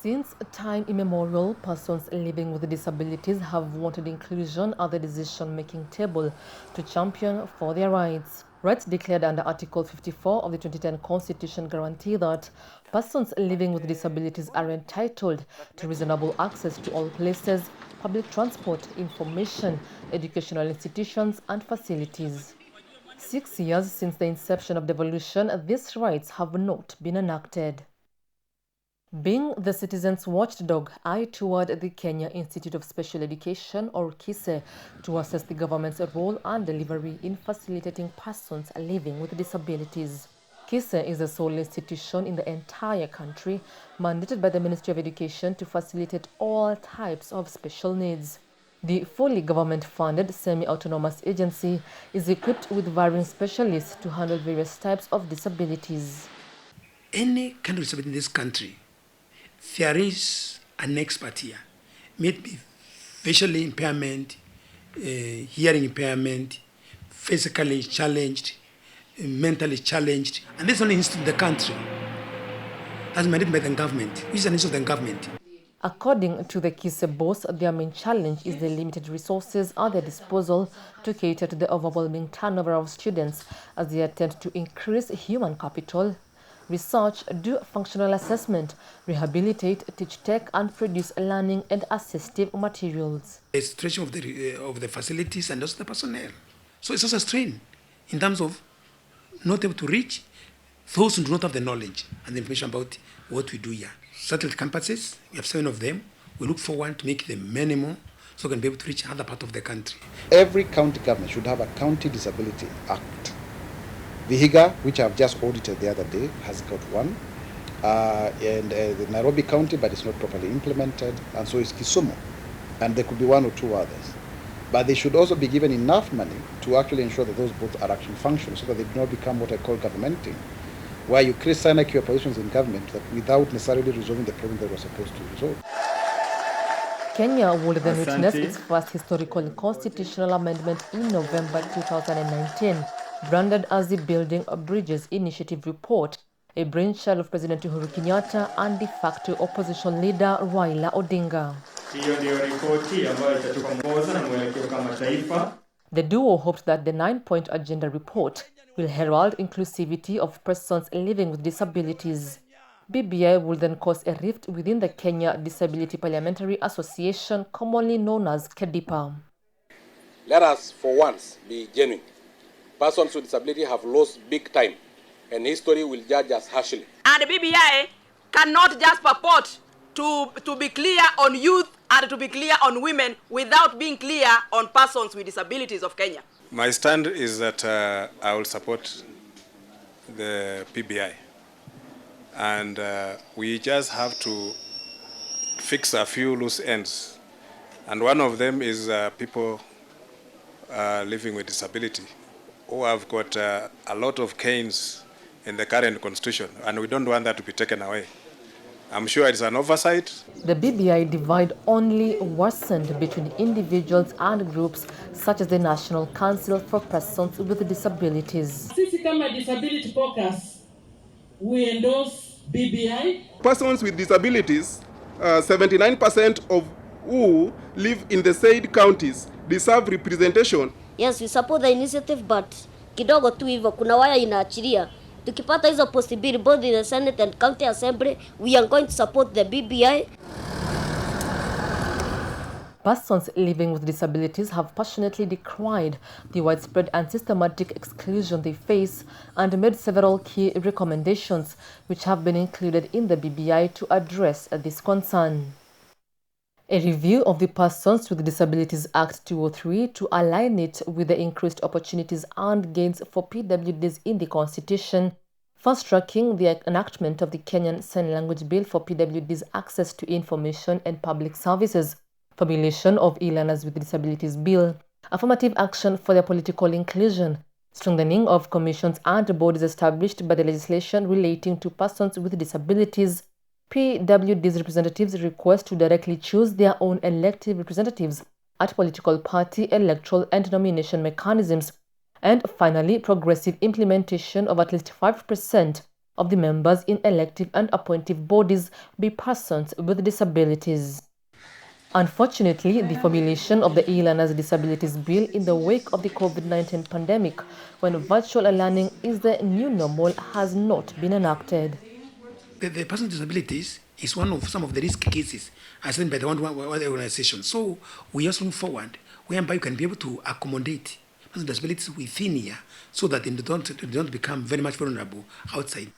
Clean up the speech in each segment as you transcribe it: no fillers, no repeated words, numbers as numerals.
Since time immemorial, persons living with disabilities have wanted inclusion at the decision-making table to champion for their rights. Rights declared under Article 54 of the 2010 Constitution guarantee that persons living with disabilities are entitled to reasonable access to all places, public transport, information, educational institutions, and facilities. 6 years since the inception of devolution, these rights have not been enacted. Being the citizens' watchdog, I toured the Kenya Institute of Special Education, or KISE, to assess the government's role and delivery in facilitating persons living with disabilities. KISE is the sole institution in the entire country mandated by the Ministry of Education to facilitate all types of special needs. The fully government-funded semi-autonomous agency is equipped with varying specialists to handle various types of disabilities. Any kind of disability in this country, there is an expert here. May it be visual impairment, hearing impairment, physically challenged, mentally challenged, and this is only institute in the country. That's mandated by the government, which is an institute of the government. According to the KISE boss, their main challenge is the limited resources at their disposal to cater to the overwhelming turnover of students as they attempt to increase human capital, research, do functional assessment, rehabilitate, teach tech, and produce learning and assistive materials. The situation of the facilities and also the personnel. So it's also a strain in terms of not able to reach those who do not have the knowledge and the information about what we do here. Settled campuses, we have 7 of them. We look forward to make them many more so we can be able to reach other parts of the country. Every county government should have a County Disability Act. Vihiga, which I've just audited the other day, has got one, and the Nairobi County, but it's not properly implemented, and so is Kisumu, and there could be 1 or 2 others. But they should also be given enough money to actually ensure that those both are actually functional, so that they do not become what I call governmenting, where you create sinecure positions in government that without necessarily resolving the problem they were supposed to resolve. Kenya will then witness its first historical constitutional amendment in November 2019. Branded as the Building Bridges Initiative report, a brainchild of President Uhuru Kenyatta and de facto opposition leader Raila Odinga. The duo hoped that the 9-point agenda report will herald inclusivity of persons living with disabilities. BBI will then cause a rift within the Kenya Disability Parliamentary Association, commonly known as KEDIPA. Let us, for once, be genuine. Persons with disability have lost big time, and history will judge us harshly. And the BBI cannot just purport to be clear on youth and to be clear on women without being clear on persons with disabilities of Kenya. My stand is that I will support the PBI, and we just have to fix a few loose ends, and one of them is people living with disability who have got a lot of canes in the current constitution, and we don't want that to be taken away. I'm sure it's an oversight. The BBI divide only worsened between individuals and groups such as the National Council for Persons with Disabilities. Sisi kama Disability Caucus, we endorse BBI. Persons with disabilities, 79% of who live in the said counties deserve representation. Yes, we support the initiative, but kidogo tu hivyo kuna waya inaachilia. Tukipata hizo possibility both in the Senate and County Assembly, we are going to support the BBI. Persons living with disabilities have passionately decried the widespread and systematic exclusion they face and made several key recommendations which have been included in the BBI to address this concern. A review of the Persons with Disabilities Act 2003 to align it with the increased opportunities and gains for PWDs in the Constitution, fast-tracking the enactment of the Kenyan Sign Language Bill for PWDs' access to information and public services, formulation of e-learners with disabilities bill, affirmative action for their political inclusion, strengthening of commissions and bodies established by the legislation relating to persons with disabilities, PWDs representatives request to directly choose their own elected representatives at political party, electoral and nomination mechanisms, and finally, progressive implementation of at least 5% of the members in elective and appointive bodies be persons with disabilities. Unfortunately, the formulation of the E-Learners Disabilities Bill in the wake of the COVID-19 pandemic, when virtual learning is the new normal, has not been enacted. The person with disabilities is one of some of the risk cases assigned by the one organization. So we are looking forward whereby you can be able to accommodate persons with disabilities within here so that they don't become very much vulnerable outside.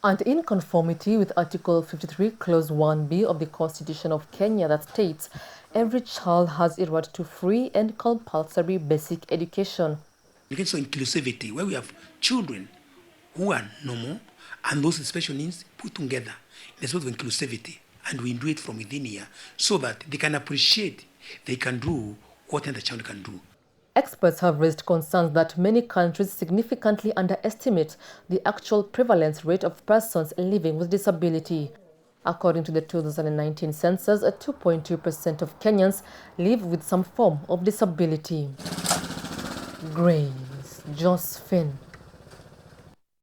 And in conformity with Article 53, Clause 1B of the Constitution of Kenya that states, every child has a right to free and compulsory basic education. So inclusivity, where we have children who are normal and those with special needs put together in the spirit of inclusivity, and we do it from within here so that they can appreciate they can do what the child can do. Experts have raised concerns that many countries significantly underestimate the actual prevalence rate of persons living with disability. According to the 2019 census, 2.2% of Kenyans live with some form of disability. Grace Josephine.